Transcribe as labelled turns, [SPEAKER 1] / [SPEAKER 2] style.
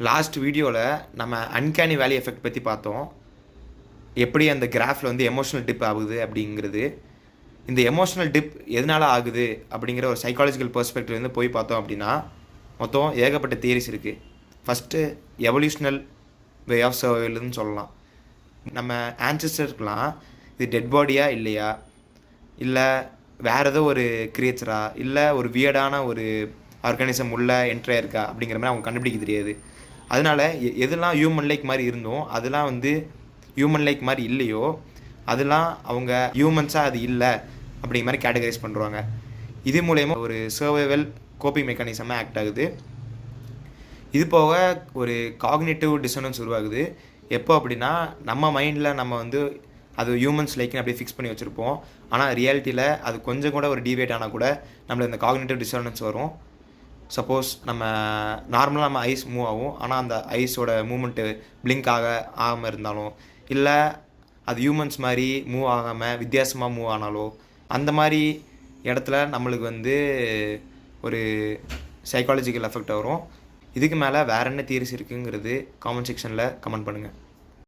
[SPEAKER 1] Last வீடியோவில் நம்ம uncanny வேலி எஃபெக்ட் பற்றி பார்த்தோம். எப்படி அந்த கிராஃபில் வந்து எமோஷனல் டிப் ஆகுது அப்படிங்கிறது. இந்த எமோஷனல் டிப் எதனால் ஆகுது அப்படிங்கிற ஒரு சைக்காலஜிக்கல் பெர்ஸ்பெக்டிவ்லேருந்து போய் பார்த்தோம் அப்படின்னா மொத்தம் ஏகப்பட்ட தியரிஸ் இருக்குது. ஃபஸ்ட்டு எவல்யூஷனல் வே ஆஃப் சர்வைவல்னு சொல்லலாம். நம்ம ஆன்செஸ்டர்ஸ்லாம் இது டெட் பாடியா இல்லையா, இல்லை வேறு ஏதோ ஒரு கிரியேச்சரா, இல்லை ஒரு வியர்டான ஒரு ஆர்கானிசம் உள்ள என்ட்ரி இருக்கா அப்படிங்கிற மாதிரி அவங்க கண்டுபிடிக்க தெரியாது. அதனால் எதெல்லாம் ஹியூமன் லைக் மாதிரி இருந்தோம் அதெல்லாம் வந்து ஹியூமன் லைக் மாதிரி இல்லையோ அதெல்லாம் அவங்க ஹியூமன்ஸாக அது இல்லை அப்படிங்கிற மாதிரி கேட்டகரைஸ் பண்ணுறாங்க. இது மூலயமா ஒரு சர்வைவல் கோப்பிங் மெக்கானிசமாக ஆக்ட் ஆகுது. இது போக ஒரு காக்னிட்டிவ் டிசனன்ஸ் உருவாகுது. எப்போ அப்படின்னா நம்ம மைண்டில் நம்ம வந்து அது ஹியூமன்ஸ் லைக்னு அப்படியே ஃபிக்ஸ் பண்ணி வச்சுருப்போம். ஆனால் ரியாலிட்டியில் அது கொஞ்சம் கூட ஒரு டிவேட் ஆனால் கூட நம்மளுக்கு இந்த காக்னிட்டிவ் டிசனன்ஸ் வரும். சப்போஸ் நம்ம நார்மலாக நம்ம ஐஸ் மூவ் ஆகும், ஆனால் அந்த ஐஸோட மூமெண்ட்டு பிளிங்க் ஆகாமல் இருந்தாலும், இல்லை அது ஹியூமன்ஸ் மாதிரி மூவ் ஆகாமல் வித்தியாசமாக மூவ் ஆனாலோ, அந்த மாதிரி இடத்துல நம்மளுக்கு வந்து ஒரு சைக்காலஜிக்கல் எஃபெக்ட் வரும். இதுக்கு மேலே வேறு என்ன தியரிஸ் இருக்குங்கிறது காமெண்ட் செக்ஷனில் கமெண்ட் பண்ணுங்கள்.